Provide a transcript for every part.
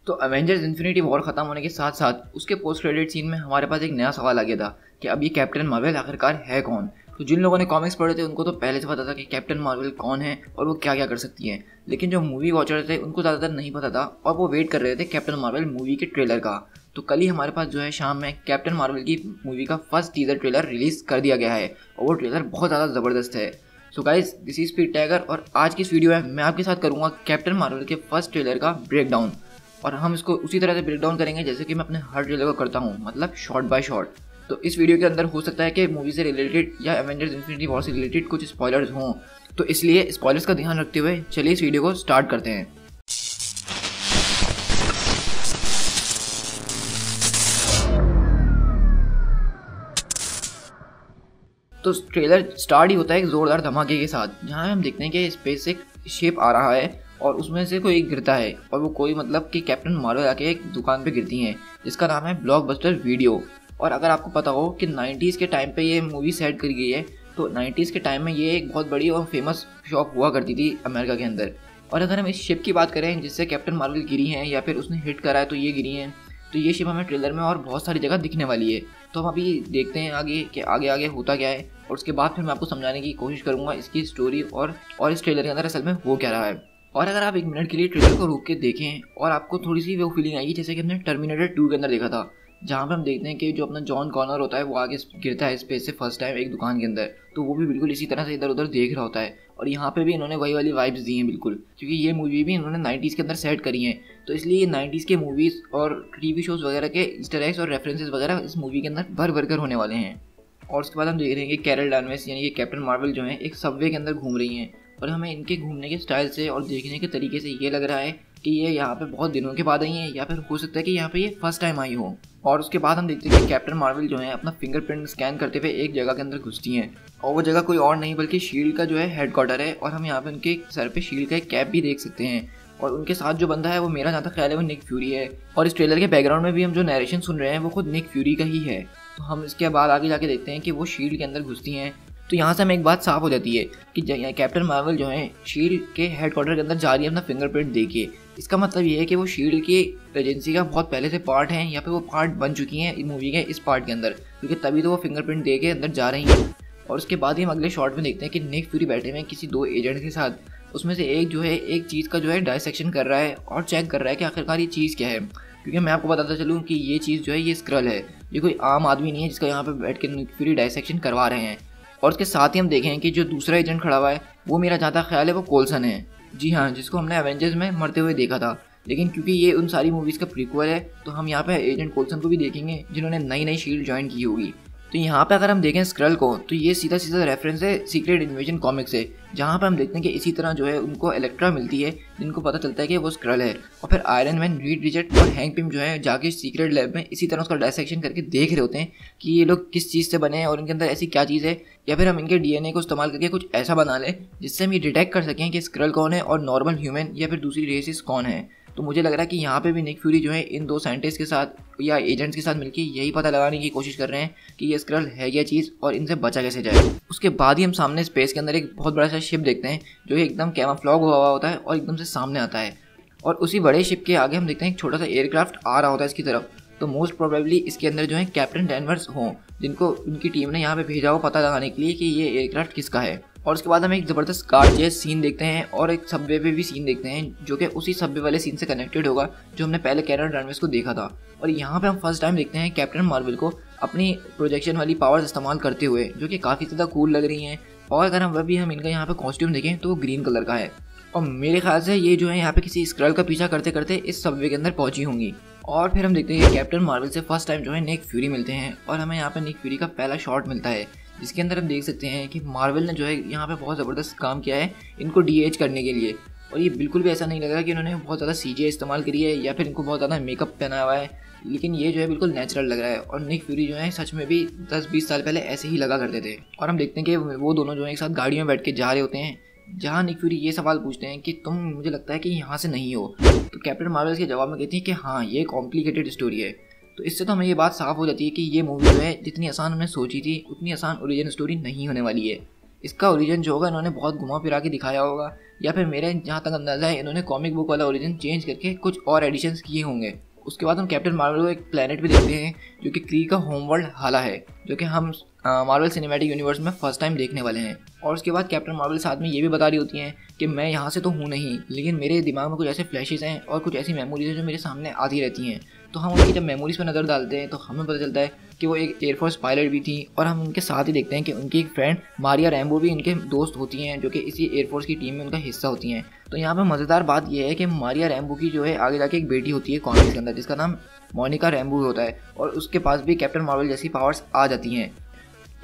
तो Avengers infinity war खत्म होने के साथ साथ उसके पोस्ट क्रेडिट सीन में हमारे पास एक नया सवाल आ गया था कि अब ये कैप्टन मार्वल आखिरकार है कौन। तो जिन लोगों ने कॉमिक्स पढ़े थे उनको तो पहले से पता था कि कैप्टन मार्वल कौन है और वो क्या क्या कर सकती है, लेकिन जो मूवी वॉचर थे उनको ज़्यादातर नहीं पता था और वो वेट कर रहे थे कैप्टन मार्वल मूवी के ट्रेलर का। तो कल ही हमारे पास जो है शाम में कैप्टन मार्वल की मूवी का फर्स्ट टीजर ट्रेलर रिलीज कर दिया गया है और वो ट्रेलर बहुत ज़्यादा ज़बरदस्त है। So guys, this is speed tiger और आज की इस वीडियो में मैं आपके साथ करूँगा कैप्टन मार्वल के फर्स्ट ट्रेलर का ब्रेक डाउन, और हम इसको उसी तरह से ब्रेक डाउन करेंगे जैसे कि मैं अपने हर ट्रेलर को करता हूँ, मतलब शॉर्ट बाय शॉर्ट। तो इस वीडियो के अंदर हो सकता है कि मूवी से रिलेटेड या एवेंजर्स इन्फिनिटी वॉर से रिलेटेड कुछ स्पॉयलर्स हों, तो इसलिए स्पॉयलर्स का ध्यान रखते हुए चलिए इस वीडियो को स्टार्ट करते हैं। तो ट्रेलर स्टार्ट ही होता है एक जोरदार धमाके के साथ, जहाँ हम देखते हैं कि स्पेस एक शिप आ रहा है और उसमें से कोई गिरता है और वो कोई मतलब कि कैप्टन मार्वल आके एक दुकान पे गिरती हैं जिसका नाम है ब्लॉकबस्टर वीडियो। और अगर आपको पता हो कि 90s के टाइम पे ये मूवी सेट करी गई है, तो 90s के टाइम में ये एक बहुत बड़ी और फेमस शॉप हुआ करती थी अमेरिका के अंदर। और अगर हम इस शिप की बात करें जिससे कैप्टन मार्वल गिरी हैं या फिर उसने हिट करा है तो ये गिरी हैं, तो ये शिप हमें ट्रेलर में और बहुत सारी जगह दिखने वाली है। तो हम अभी देखते हैं आगे कि आगे आगे होता क्या है और उसके बाद फिर मैं आपको समझाने की कोशिश करूँगा इसकी स्टोरी और इस ट्रेलर के अंदर असल में हो क्या रहा है। और अगर आप एक मिनट के लिए ट्रेलर को रोक के देखें और आपको थोड़ी सी वो फीलिंग आएगी जैसे कि हमने टर्मिनेटर 2 के अंदर देखा था, जहाँ पे हम देखते हैं कि जो अपना जॉन कॉनर होता है वो आगे गिरता है स्पेस से फर्स्ट टाइम एक दुकान के अंदर, तो वो भी बिल्कुल इसी तरह से इधर उधर देख रहा होता है। और यहाँ पे भी इन्होंने वही वाली वाइब्स दी हैं बिल्कुल, क्योंकि ये मूवी भी इन्होंने 90s के अंदर सेट करी हैं, तो इसलिए ये 90s के मूवीज़ और टीवी शोज़ वगैरह के ईस्टर एग्स और रेफरेंसेस वगैरह इस मूवी के अंदर भर भर कर होने वाले हैं। और उसके बाद हम देख रहे हैं कि कैरल डानवेस यानी कि कैप्टन मार्वल जो है एक सबवे के अंदर घूम रही हैं, और हमें इनके घूमने के स्टाइल से और देखने के तरीके से ये लग रहा है कि ये यहाँ पे बहुत दिनों के बाद आई हैं या फिर हो सकता है कि यहाँ पे ये फर्स्ट टाइम आई हो। और उसके बाद हम देखते हैं कि कैप्टन मार्वल जो है अपना फिंगरप्रिंट स्कैन करते हुए एक जगह के अंदर घुसती हैं, और वो जगह कोई और नहीं बल्कि शील्ड का जो है हेडक्वार्टर है। और हम यहाँ पे उनके सर पे शील्ड का एक कैप भी देख सकते हैं, और उनके साथ जो बंदा है वो मेरा जहाँ तक ख्याल है वो निक फ्यूरी है। और इस ट्रेलर के बैकग्राउंड में भी हम जो नरेशन सुन रहे हैं वो खुद निक फ्यूरी का ही है। तो हम इसके बाद आगे जाके देखते हैं कि वो शील्ड के अंदर घुसती हैं। तो यहाँ से हमें एक बात साफ हो जाती है कि कैप्टन मार्वल जो है शील्ड के हेडक्वार्टर के अंदर जा रही है अपना फिंगरप्रिंट देखिए। इसका मतलब ये है कि वो शील्ड की एजेंसी का बहुत पहले से पार्ट है या फिर वो पार्ट बन चुकी हैं मूवी के इस पार्ट के अंदर, क्योंकि तभी तो वो फिंगरप्रिंट दे के अंदर जा रही हैं। और उसके बाद ही हम अगले शॉट में देखते हैं कि निक फ्यूरी बैठे हुए हैं किसी 2 एजेंट के साथ, उसमें से एक जो है एक चीज़ का जो है डायसेक्शन कर रहा है और चेक कर रहा है कि आखिरकार ये चीज़ क्या है। क्योंकि मैं आपको बताता चलूँ कि ये चीज़ जो है ये स्क्रल है, ये कोई आम आदमी नहीं है जिसका यहाँ पे बैठ के निक फ्यूरी डायसेक्शन करवा रहे हैं। और उसके साथ ही हम देखें कि जो दूसरा एजेंट खड़ा हुआ है वो मेरा जहाँ तक ख्याल है वो कोल्सन है। जी हाँ, जिसको हमने एवेंजर्स में मरते हुए देखा था, लेकिन क्योंकि ये उन सारी मूवीज़ का प्रीक्वल है तो हम यहाँ पे एजेंट कोल्सन को भी देखेंगे जिन्होंने नई नई शील्ड ज्वाइन की होगी। तो यहाँ पे अगर हम देखें स्क्रल को तो ये सीधा सीधा रेफरेंस है सीक्रेट इन्वेजन कॉमिक्स से, जहाँ पे हम देखते हैं कि इसी तरह जो है उनको इलेक्ट्रा मिलती है जिनको पता चलता है कि वो स्क्रल है, और फिर आयरन मैन, रीड रिचर्ड और हैंक पिम जो है जाके सीक्रेट लैब में इसी तरह उसका डायसेक्शन करके देख रहे होते हैं कि ये लोग किस चीज़ से बने हैं और इनके अंदर ऐसी क्या चीज़ है, या फिर हम इनके डीएनए को इस्तेमाल करके कुछ ऐसा बना लें जिससे हम ये डिटेक्ट कर सकें कि स्क्रल कौन है और नॉर्मल ह्यूमन या फिर दूसरी रेसेस कौन है। तो मुझे लग रहा है कि यहाँ पे भी निक फ्यूरी जो है इन 2 साइंटिस्ट के साथ या एजेंट्स के साथ मिलकर यही पता लगाने की कोशिश कर रहे हैं कि ये स्क्रल है क्या चीज़ और इनसे बचा कैसे जाए। उसके बाद ही हम सामने स्पेस के अंदर एक बहुत बड़ा सा शिप देखते हैं जो एकदम कैमोफ्लेज हुआ होता है और एकदम से सामने आता है, और उसी बड़े शिप के आगे हम देखते हैं एक छोटा सा एयरक्राफ्ट आ रहा होता है इसकी तरफ। तो मोस्ट प्रोबेबली इसके अंदर जो है कैप्टन डैनवर्स हों, जिनको उनकी टीम ने यहाँ पे भेजा हो पता लगाने के लिए कि ये एयरक्राफ्ट किसका है। और उसके बाद हम एक ज़बरदस्त कार चेस सीन देखते हैं और एक सबवे पे भी सीन देखते हैं जो कि उसी सबवे वाले सीन से कनेक्टेड होगा जो हमने पहले कैरल डानवेस को देखा था। और यहाँ पे हम फर्स्ट टाइम देखते हैं कैप्टन मार्वल को अपनी प्रोजेक्शन वाली पावर्स इस्तेमाल करते हुए, जो कि काफ़ी ज़्यादा कूल लग रही हैं। और अगर हम इनका यहाँ पे कॉस्ट्यूम देखें तो वो ग्रीन कलर का है, और मेरे ख्याल से ये जो है यहाँ पे किसी स्क्रल का पीछा करते करते इस सबवे के अंदर पहुंची होंगी। और फिर हम देखते हैं कि कैप्टन मार्वल से फर्स्ट टाइम जो है निक फ्यूरी मिलते हैं, और हमें यहाँ पे निक फ्यूरी का पहला शॉट मिलता है जिसके अंदर हम देख सकते हैं कि मार्वल ने जो है यहाँ पे बहुत ज़बरदस्त काम किया है इनको डीएच करने के लिए। और ये बिल्कुल भी ऐसा नहीं लग रहा कि उन्होंने बहुत ज़्यादा सीजीआई इस्तेमाल करी है या फिर इनको बहुत ज़्यादा मेकअप पहनाया हुआ है, लेकिन ये जो है बिल्कुल नेचुरल लग रहा है। और निक फ्यूरी जो है सच में भी 10-20 साल पहले ऐसे ही लगा करते थे। और हम देखते हैं कि वो दोनों जो है एक साथ गाड़ियों में बैठ के जा रहे होते हैं, जहाँ निक फ्यूरी ये सवाल पूछते हैं कि तुम, मुझे लगता है कि यहाँ से नहीं हो। तो कैप्टन मार्वल के जवाब में कहती है कि हाँ, ये कॉम्प्लिकेटेड स्टोरी है। तो इससे तो हमें ये बात साफ हो जाती है कि ये मूवी जो है जितनी आसान हमने सोची थी उतनी आसान ओरिजिन स्टोरी नहीं होने वाली है। इसका ओरिजिन जो होगा इन्होंने बहुत घुमा फिरा के दिखाया होगा, या फिर मेरे जहाँ तक अंदाज़ा है इन्होंने कॉमिक बुक वाला ओरिजिन चेंज करके कुछ और एडिशंस किए होंगे। उसके बाद हम कैप्टन मार्वल को एक प्लेनेट पे देखते हैं जो कि क्री का होम वर्ल्ड हाला है, जो कि हम मार्वल सिनेमैटिक यूनिवर्स में फर्स्ट टाइम देखने वाले हैं। और उसके बाद कैप्टन मार्वल साथ में ये भी बता रही होती हैं कि मैं यहाँ से तो हूँ नहीं, लेकिन मेरे दिमाग में कुछ ऐसे फ्लैशेस हैं और कुछ ऐसी मेमोरीज हैं जो मेरे सामने आती रहती हैं। तो हम उनकी जब मेमोरीज पर नज़र डालते हैं तो हमें पता चलता है कि वो एक एयरफोर्स पायलट भी थी, और हम उनके साथ ही देखते हैं कि उनकी एक फ्रेंड मारिया रैम्बो भी इनके दोस्त होती हैं, जो कि इसी एयरफोर्स की टीम में उनका हिस्सा होती हैं। तो यहाँ पे मज़ेदार बात यह है कि मारिया रैम्बो की जो है आगे जाके एक बेटी होती है कॉमिक्स के अंदर, जिसका नाम मोनिका रैम्बो होता है, और उसके पास भी कैप्टन मार्वल जैसी पावर्स आ जाती हैं।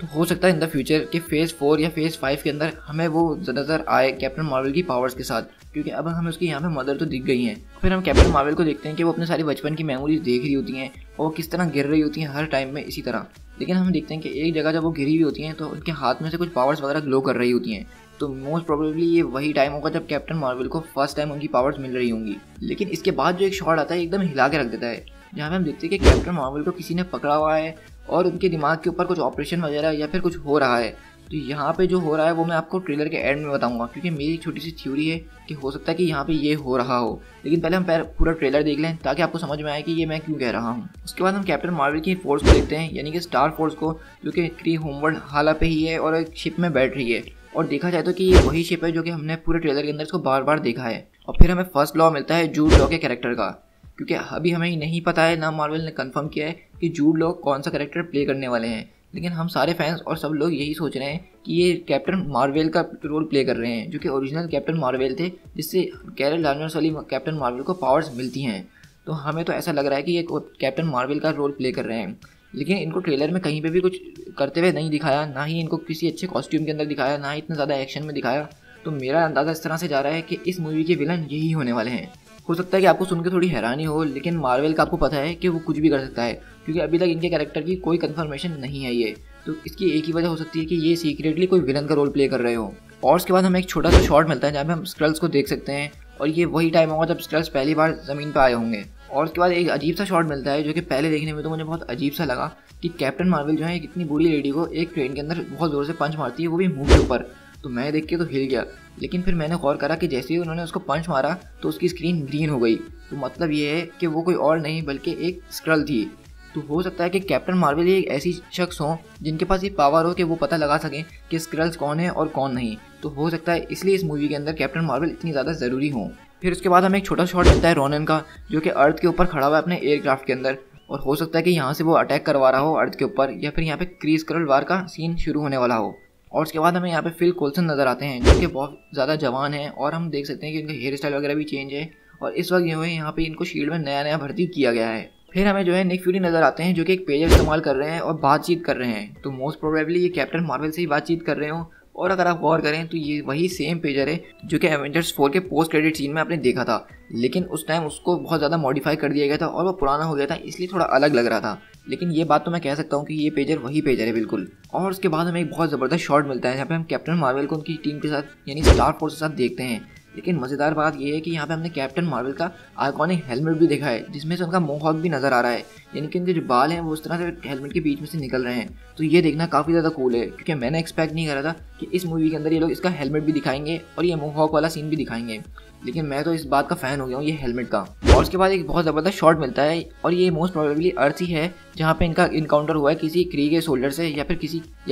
तो हो सकता है इन द फ्यूचर के फेज़ 4 या फेज़ 5 के अंदर हमें वो नज़र आए कैप्टन मार्वल की पावर्स के साथ, क्योंकि अब हमें उसकी यहाँ पे मदर तो दिख गई हैं। फिर हम कैप्टन मार्वल को देखते हैं कि वो अपने सारी बचपन की मेमोरीज देख रही होती हैं और वो किस तरह गिर रही होती हैं हर टाइम में इसी तरह। लेकिन हम देखते हैं कि एक जगह जब वो गिरी हुई होती हैं तो उनके हाथ में से कुछ पावर्स वगैरह ग्लो कर रही होती हैं। तो मोस्ट प्रोबेबली ये वही टाइम होगा जब कैप्टन मार्वल को फर्स्ट टाइम उनकी पावर्स मिल रही होंगी। लेकिन इसके बाद जो एक शॉट आता है एकदम हिला के रख देता है, जहाँ पे हम देखते हैं कि कैप्टन मार्वल को किसी ने पकड़ा हुआ है और उनके दिमाग के ऊपर कुछ ऑपरेशन वगैरह या फिर कुछ हो रहा है। तो यहाँ पे जो हो रहा है वो मैं आपको ट्रेलर के एंड में बताऊंगा, क्योंकि मेरी छोटी सी थ्योरी है कि हो सकता है कि यहाँ पे ये हो रहा हो। लेकिन पहले हम पूरा ट्रेलर देख लें ताकि आपको समझ में आए कि ये मैं क्यों कह रहा हूँ। उसके बाद हम कैप्टन मार्वल की फोर्स को देखते हैं, यानी कि स्टार फोर्स को, जो कि क्री होमवर्ल्ड हाला पे ही है और एक शिप में बैठ रही है। और देखा जाए तो कि ये वही शिप है जो कि हमने पूरे ट्रेलर के अंदर इसको बार बार देखा है। और फिर हमें फर्स्ट लॉ मिलता है जूड लॉ के कैरेक्टर का, क्योंकि अभी हमें नहीं पता है, ना मार्वल ने कंफर्म किया है कि जूड लॉ कौन सा कैरेक्टर प्ले करने वाले हैं। लेकिन हम सारे फैंस और सब लोग यही सोच रहे हैं कि ये कैप्टन मार्वल का रोल प्ले कर रहे हैं, जो कि ओरिजिनल कैप्टन मार्वल थे, जिससे कैरल डार्मियस वाली कैप्टन मार्वल को पावर्स मिलती हैं। तो हमें तो ऐसा लग रहा है कि ये कैप्टन मार्वल का रोल प्ले कर रहे हैं। लेकिन इनको ट्रेलर में कहीं पे भी कुछ करते हुए नहीं दिखाया, ना ही इनको किसी अच्छे कॉस्ट्यूम के अंदर दिखाया, ना ही इतना ज़्यादा एक्शन में दिखाया। तो मेरा अंदाज़ा इस तरह से जा रहा है कि इस मूवी के विलन यही होने वाले हैं। हो सकता है कि आपको सुन के थोड़ी हैरानी हो, लेकिन मार्वल का आपको पता है कि वो कुछ भी कर सकता है, क्योंकि अभी तक इनके कैरेक्टर की कोई कंफर्मेशन नहीं है ये। तो इसकी एक ही वजह हो सकती है कि ये सीक्रेटली कोई विलन का रोल प्ले कर रहे हो। और उसके बाद हमें एक छोटा सा शॉट मिलता है जहाँ पे हम स्क्रल्स को देख सकते हैं, और ये वही टाइम होगा जब स्क्रल्स पहली बार ज़मीन पर आए होंगे। और उसके बाद एक अजीब सा शॉट मिलता है जो कि पहले देखने में तो मुझे बहुत अजीब सा लगा, कि कैप्टन मार्वल जो है एक इतनी बूढ़ी लेडी को एक ट्रेन के अंदर बहुत ज़ोर से पंच मारती है, वो भी मुंह के ऊपर। तो मैं देख के तो हिल गया, लेकिन फिर मैंने गौर करा कि जैसे ही उन्होंने उसको पंच मारा तो उसकी स्क्रीन ग्रीन हो गई। तो मतलब ये है कि वो कोई और नहीं बल्कि एक स्क्रल थी। तो हो सकता है कि कैप्टन मार्वल ही एक ऐसी शख्स हो जिनके पास ये पावर हो कि वो पता लगा सकें कि स्क्रल्स कौन है और कौन नहीं। तो हो सकता है इसलिए इस मूवी के अंदर कैप्टन मार्वल इतनी ज़्यादा ज़रूरी हो। फिर उसके बाद हमें एक छोटा शॉट मिलता है रोनन का, जो कि अर्थ के ऊपर खड़ा हुआ है अपने एयरक्राफ्ट के अंदर, और हो सकता है कि यहाँ से वो अटैक करवा रहा हो अर्थ के ऊपर, या फिर यहाँ पे क्री स्क्रल वार का सीन शुरू होने वाला हो। और उसके बाद हमें यहाँ पे फिल कोल्सन नज़र आते हैं, जो कि बहुत ज़्यादा जवान हैं, और हम देख सकते हैं कि उनका हेयर स्टाइल वगैरह भी चेंज है, और इस वक्त यहाँ पे इनको शील्ड में नया भर्ती किया गया है। फिर हमें जो है निक फ्यूरी नज़र आते हैं, जो कि एक पेजर इस्तेमाल कर रहे हैं और बातचीत कर रहे हैं। तो मोस्ट प्रोबेबली ये कैप्टन मार्वल से ही बातचीत कर रहे हो, और अगर आप गौर करें तो ये वही सेम पेजर है जो कि एवेंजर्स 4 के पोस्ट क्रेडिट सीन में आपने देखा था, लेकिन उस टाइम उसको बहुत ज़्यादा मॉडिफाई कर दिया गया था और वो पुराना हो गया था, इसलिए थोड़ा अलग लग रहा था। लेकिन ये बात तो मैं कह सकता हूँ कि ये पेजर वही पेजर है बिल्कुल। और उसके बाद हमें एक बहुत ज़बरदस्त शॉट मिलता है जहाँ पे हम कैप्टन मार्वल को उनकी टीम के साथ यानी स्टार फोर्स के साथ देखते हैं। लेकिन मज़ेदार बात यह है कि यहाँ पे हमने कैप्टन मार्वल का आइकॉनिक हेलमेट भी देखा है, जिसमें से उनका मोहॉक भी नज़र आ रहा है, यानी कि उनके जो बाल हैं वो उस तरह से हेलमेट के बीच में से निकल रहे हैं। तो ये देखना काफ़ी ज़्यादा कूल है, क्योंकि मैंने एक्सपेक्ट नहीं करा था कि इस मूवी के अंदर ये लोग इसका हेलमेट भी दिखाएंगे और ये मोहॉक वाला सीन भी दिखाएंगे। लेकिन मैं तो इस बात का फ़ैन हो गया हूँ ये हेलमेट का। और उसके बाद एक बहुत ज़बरदस्त शॉट मिलता है, और ये मोस्ट प्रोबेबली अर्थ ही है जहाँ पे इनका इनकाउंटर हुआ है किसी क्री के सोल्जर से, या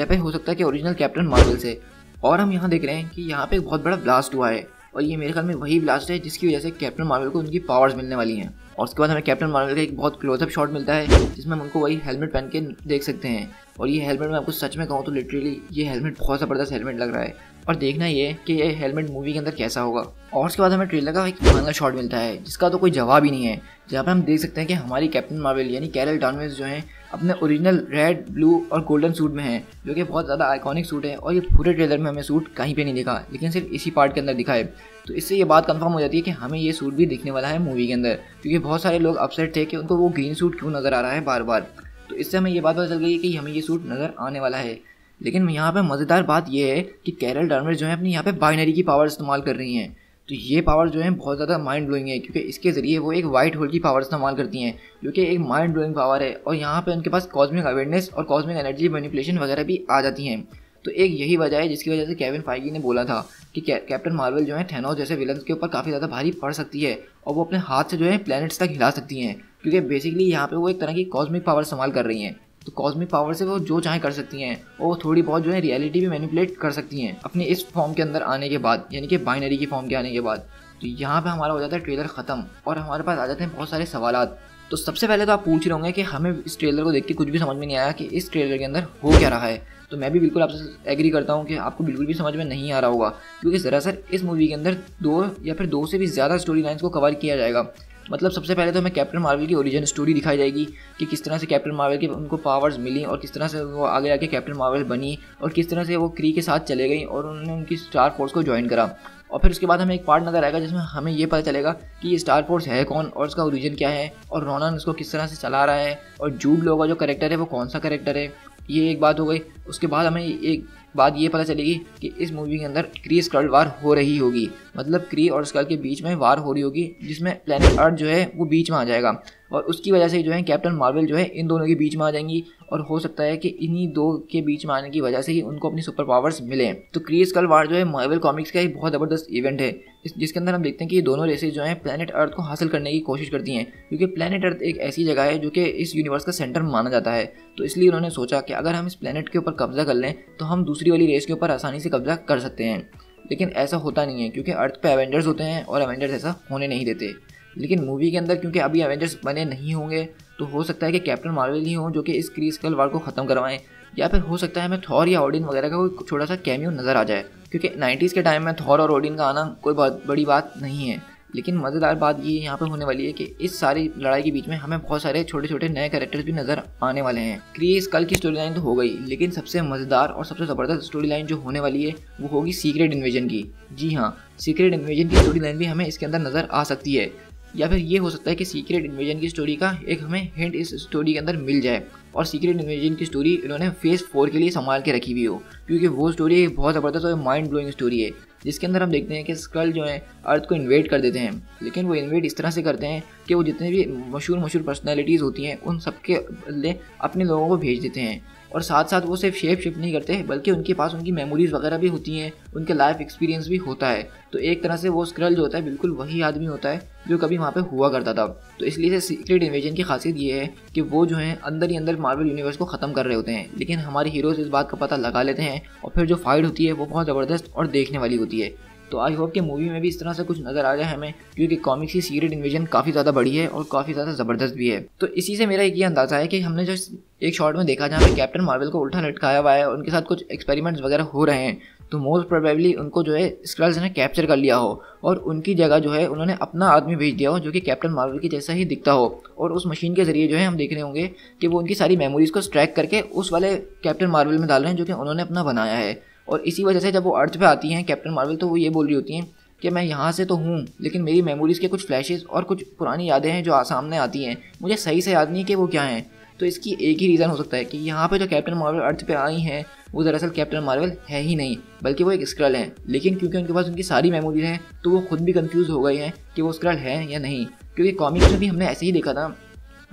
फिर हो सकता है कि ओरिजिनल कैप्टन मार्वल से। और हम यहाँ देख रहे हैं कि यहाँ पे एक बहुत बड़ा ब्लास्ट हुआ है, और ये मेरे ख्याल में वही ब्लास्ट है जिसकी वजह से कैप्टन मार्वल को उनकी पावर्स मिलने वाली हैं। और उसके बाद हमें कैप्टन मार्वल का एक बहुत क्लोजअप शॉट मिलता है जिसमें हम उनको वही हेलमेट पहन के देख सकते हैं। और ये हेलमेट मैं आपको सच में कहूँ तो लिटरली ये हेलमेट बहुत ज़बरदस्त हेलमेट लग रहा है, और देखना ये कि ये हेलमेट मूवी के अंदर कैसा होगा। और उसके बाद हमें ट्रेलर का एक फाइनल शॉट मिलता है जिसका तो कोई जवाब ही नहीं है, जहाँ पे हम देख सकते हैं कि हमारी कैप्टन मार्वल यानी कैरल डार्मियस जो है अपने ओरिजिनल रेड, ब्लू और गोल्डन सूट में है, जो कि बहुत ज़्यादा आइकॉनिक सूट है। और ये पूरे ट्रेलर में हमें सूट कहीं पे नहीं दिखा, लेकिन सिर्फ इसी पार्ट के अंदर दिखा है। तो इससे ये बात कंफर्म हो जाती है कि हमें ये सूट भी दिखने वाला है मूवी के अंदर, क्योंकि बहुत सारे लोग अपसेट थे कि उनको वो ग्रीन सूट क्यों नज़र आ रहा है बार बार। तो इससे हमें ये बात पता चल गई है कि हमें ये सूट नज़र आने वाला है। लेकिन यहाँ पे मज़ेदार बात ये है कि कैरल डार्मियस जो है अपनी यहाँ पे बाइनरी की पावर इस्तेमाल कर रही हैं। तो ये पावर जो है बहुत ज़्यादा माइंड ब्लोइंग है, क्योंकि इसके ज़रिए वो एक वाइट होल की पावर इस्तेमाल करती हैं, जो कि एक माइंड ब्लोइंग पावर है। और यहाँ पे उनके पास कॉस्मिक अवेयरनेस और कॉस्मिक एनर्जी मैनिपुलेशन वगैरह भी आ जाती हैं। तो एक यही वजह है जिसकी वजह से केविन फाइगी ने बोला था कि कैप्टन मार्वल जो है थैनोस जैसे विलन्स के ऊपर काफ़ी ज़्यादा भारी पड़ सकती है और वो अपने हाथ से जो है प्लैनेट्स तक हिला सकती हैं, क्योंकि बेसिकली यहाँ पे वो एक तरह की कॉस्मिक पावर इस्तेमाल कर रही हैं। तो कॉस्मिक पावर से वो जो चाहे कर सकती हैं और वो थोड़ी बहुत जो है रियलिटी भी मैनिपुलेट कर सकती हैं अपने इस फॉर्म के अंदर आने के बाद, यानी कि बाइनरी की फॉर्म के आने के बाद। तो यहाँ पे हमारा हो जाता है ट्रेलर ख़त्म और हमारे पास आ जाते हैं बहुत सारे सवालात। तो सबसे पहले तो आप पूछ रहे होंगे कि हमें इस ट्रेलर को देख के कुछ भी समझ में नहीं आया कि इस ट्रेलर के अंदर हो क्या रहा है। तो मैं भी बिल्कुल आपसे एग्री करता हूँ कि आपको बिल्कुल भी समझ में नहीं आ रहा होगा, क्योंकि दरअसल इस मूवी के अंदर 2 या फिर 2 से भी ज़्यादा स्टोरी लाइन्स को कवर किया जाएगा। मतलब सबसे पहले तो हमें कैप्टन मार्वल की ओरिजिन स्टोरी दिखाई जाएगी कि किस तरह से कैप्टन मार्वल के उनको पावर्स मिली और किस तरह से वो आगे आके कैप्टन मार्वल बनी और किस तरह से वो क्री के साथ चले गई और उन्होंने उनकी स्टार फोर्स को ज्वाइन करा। और फिर उसके बाद हमें एक पार्ट नजर आएगा जिसमें हमें ये पता चलेगा कि ये स्टार फोर्स है कौन और उसका ओरिजिन क्या है और रोनन इसको किस तरह से चला रहा है और जूड लॉ का जो कैरेक्टर है वो कौन सा कैरेक्टर है। ये एक बात हो गई। उसके बाद हमें एक बात ये पता चलेगी कि इस मूवी के अंदर क्री स्कल वार हो रही होगी, मतलब क्री और स्कल के बीच में वार हो रही होगी जिसमें प्लेनेट अर्थ जो है वो बीच में आ जाएगा और उसकी वजह से जो है कैप्टन मार्वल जो है इन दोनों के बीच में आ जाएंगी और हो सकता है कि इन्हीं दो के बीच में आने की वजह से ही उनको अपनी सुपर पावर्स मिले। तो क्री स्कल वार जो है मार्वल कॉमिक्स का एक बहुत ज़बरदस्त इवेंट है जिसके अंदर हम देखते हैं कि ये दोनों रेसेस जो हैं प्लेनेट अर्थ को हासिल करने की कोशिश करती हैं, क्योंकि प्लेनेट अर्थ एक ऐसी जगह है जो कि इस यूनिवर्स का सेंटर माना जाता है। तो इसलिए उन्होंने सोचा कि अगर हम इस प्लेनेट के ऊपर कब्जा कर लें तो हम दूसरी वाली रेस के ऊपर आसानी से कब्जा कर सकते हैं। लेकिन ऐसा होता नहीं है क्योंकि अर्थ पे एवेंजर्स होते हैं और एवेंजर्स ऐसा होने नहीं देते। लेकिन मूवी के अंदर क्योंकि अभी एवेंजर्स बने नहीं होंगे तो हो सकता है कि कैप्टन मार्वल ही हो जो कि इस क्री स्कल वार को ख़त्म करवाएं, या फिर हो सकता है हमें थॉर या ओडिन वगैरह का कोई छोटा सा कैमियो नज़र आ जाए, क्योंकि 90s के टाइम में थॉर और ओडिन का आना कोई बहुत बड़ी बात नहीं है। लेकिन मज़ेदार बात ये यहाँ पे होने वाली है कि इस सारी लड़ाई के बीच में हमें बहुत सारे छोटे छोटे नए कैरेक्टर्स भी नज़र आने वाले हैं। क्री स्कल की स्टोरी लाइन तो हो गई, लेकिन सबसे मज़ेदार और सबसे ज़बरदस्त स्टोरी लाइन जो होने वाली है वो होगी सीक्रेट इन्वेजन की। जी हाँ, सीक्रेट इन्वेजन की स्टोरी लाइन भी हमें इसके अंदर नज़र आ सकती है, या फिर ये हो सकता है कि सीक्रेट इन्वेजन की स्टोरी का एक हमें हिंट इस स्टोरी के अंदर मिल जाए और सीक्रेट इन्वेजन की स्टोरी इन्होंने फेज 4 के लिए संभाल के रखी हुई हो, क्योंकि वो स्टोरी बहुत ज़बरदस्त और माइंड ब्लोइंग स्टोरी है जिसके अंदर हम देखते हैं कि स्क्रल जो है अर्थ को इन्वेड कर देते हैं। लेकिन वो इन्वेड इस तरह से करते हैं कि वो जितने भी मशहूर पर्सनैलिटीज़ होती हैं उन सबके बदले अपने लोगों को भेज देते हैं और साथ साथ वो सिर्फ शेप शिफ्ट नहीं करते बल्कि उनके पास उनकी मेमोरीज वगैरह भी होती हैं, उनके लाइफ एक्सपीरियंस भी होता है। तो एक तरह से वो स्क्रल जो होता है बिल्कुल वही आदमी होता है जो कभी वहाँ पे हुआ करता था। तो इसलिए सीक्रेट इन्वेजन की खासियत ये है कि वो जो है अंदर ही अंदर मार्वल यूनिवर्स को ख़त्म कर रहे होते हैं, लेकिन हमारे हीरोज इस बात का पता लगा लेते हैं और फिर जो फाइट होती है वो बहुत ज़बरदस्त और देखने वाली होती है। तो आई होप कि मूवी में भी इस तरह से कुछ नज़र आ जाए हमें, क्योंकि कॉमिक्स की सीक्रेट इन्वेजन काफ़ी ज़्यादा बड़ी है और काफ़ी ज़्यादा ज़बरदस्त भी है। तो इसी से मेरा ये अंदाज़ा है कि हमने जो एक शॉट में देखा जहाँ पे कैप्टन मार्वल को उल्टा लटकाया हुआ है और उनके साथ कुछ एक्सपेरिमेंट्स वगैरह हो रहे हैं, तो मोस्ट प्रोबेबली उनको जो है स्क्रल्स ने कैप्चर कर लिया हो और उनकी जगह जो है उन्होंने अपना आदमी भेज दिया हो जो कि कैप्टन मार्वल की जैसा ही दिखता हो, और उस मशीन के जरिए जो है हम देख रहे होंगे कि वो उनकी सारी मेमोरीज़ को स्ट्रैक करके उस वाले कैप्टन मार्वल में डाल रहे हैं जो कि उन्होंने अपना बनाया है। और इसी वजह से जब वो अर्थ पे आती हैं कैप्टन मार्वल तो वो ये बोल रही होती हैं कि मैं यहाँ से तो हूँ लेकिन मेरी मेमोरीज़ के कुछ फ्लैशेस और कुछ पुरानी यादें हैं जो सामने आती हैं, मुझे सही से याद नहीं कि वो क्या हैं। तो इसकी एक ही रीज़न हो सकता है कि यहाँ पे जो कैप्टन मार्वल अर्थ पे आई हैं वो दरअसल कैप्टन मार्वल है ही नहीं बल्कि वो एक स्क्रल हैं। लेकिन क्योंकि उनके पास उनकी सारी मेमोरीज हैं तो वो खुद भी कंफ्यूज हो गए हैं कि वो स्क्रल है या नहीं, क्योंकि कॉमिक्स में भी हमने ऐसे ही देखा था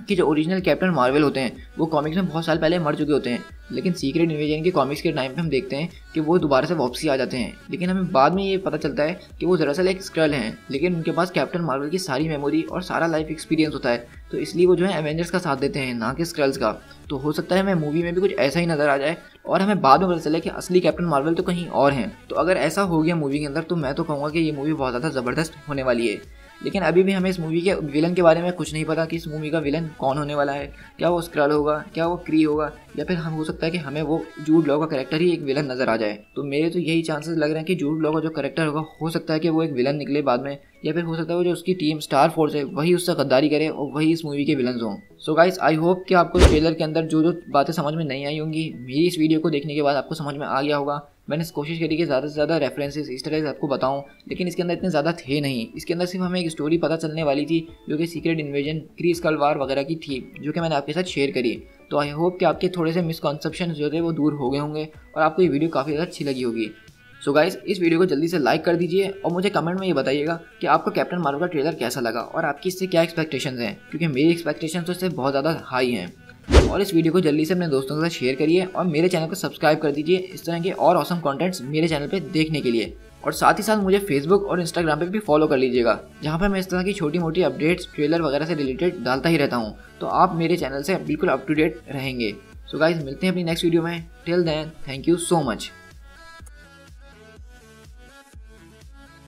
कि जो ओरिजिनल कैप्टन मार्वल होते हैं वो कॉमिक्स में बहुत साल पहले मर चुके होते हैं, लेकिन सीक्रेट इन्वेजन के कॉमिक्स के टाइम पे हम देखते हैं कि वो दोबारा से वापसी आ जाते हैं। लेकिन हमें बाद में ये पता चलता है कि वो दरअसल एक स्क्रल हैं, लेकिन उनके पास कैप्टन मार्वल की सारी मेमोरी और सारा लाइफ एक्सपीरियंस होता है, तो इसलिए वो जो है एवेंजर्स का साथ देते हैं ना कि स्क्रल्स का। तो हो सकता है हमें मूवी में भी कुछ ऐसा ही नज़र आ जाए और हमें बाद में पता चले कि असली कैप्टन मार्वल तो कहीं और हैं। तो अगर ऐसा हो गया मूवी के अंदर तो मैं तो कहूँगा कि ये मूवी बहुत ज़्यादा ज़बरदस्त होने वाली है। लेकिन अभी भी हमें इस मूवी के विलन के बारे में कुछ नहीं पता कि इस मूवी का विलन कौन होने वाला है, क्या वो स्क्रल होगा, क्या वो क्री होगा, या फिर हम हो सकता है कि हमें वो जूड लॉ का कैरेक्टर ही एक विलन नज़र आ जाए। तो मेरे तो यही चांसेस लग रहे हैं कि जूड लॉ का जो कैरेक्टर होगा हो सकता है कि वो एक विलन निकले बाद में, या फिर हो सकता है वो जो उसकी टीम स्टार फोर्स है वही उससे गद्दारी करे और वही इस मूवी के विलन्स हों। सो गाइस आई होप कि आपको ट्रेलर के अंदर जो बातें समझ में नहीं आई होंगी मेरी इस वीडियो को देखने के बाद आपको समझ में आ गया होगा। मैंने कोशिश करी कि ज़्यादा से ज़्यादा रेफरेंसेस इस तरह से आपको बताऊं, लेकिन इसके अंदर इतने ज़्यादा थे नहीं। इसके अंदर सिर्फ हमें एक स्टोरी पता चलने वाली थी जो कि सीक्रेट इन्वेजन क्री स्कल वार वगैरह की थी, जो कि मैंने आपके साथ शेयर करी। तो आई होप कि आपके थोड़े से मिसकॉन्सेप्शन जो थे वो दूर हो गए होंगे और आपको ये वीडियो काफ़ी ज़्यादा अच्छी लगी होगी। सो गाइस इस वीडियो को जल्दी से लाइक कर दीजिए और मुझे कमेंट में ये बताइएगा कि आपको कैप्टन मार्वल का ट्रेलर कैसा लगा और आपकी इससे क्या एक्सपेक्टेशंस हैं, क्योंकि मेरी एक्सपेक्टेशंस तो इससे बहुत ज़्यादा हाई हैं। और इस वीडियो को जल्दी से अपने दोस्तों के साथ शेयर करिए और मेरे चैनल को सब्सक्राइब कर दीजिए इस तरह के और ऑसम कंटेंट्स मेरे चैनल पे देखने के लिए। और साथ ही साथ मुझे फेसबुक और इंस्टाग्राम पे भी फॉलो कर लीजिएगा, जहाँ पर मैं इस तरह की छोटी मोटी अपडेट्स ट्रेलर वगैरह से रिलेटेड डालता ही रहता हूँ। तो आप मेरे चैनल से बिल्कुल अप टू डेट रहेंगे। सो गाइस, मिलते हैं अपनी नेक्स्ट वीडियो में। Till then, thank you so much.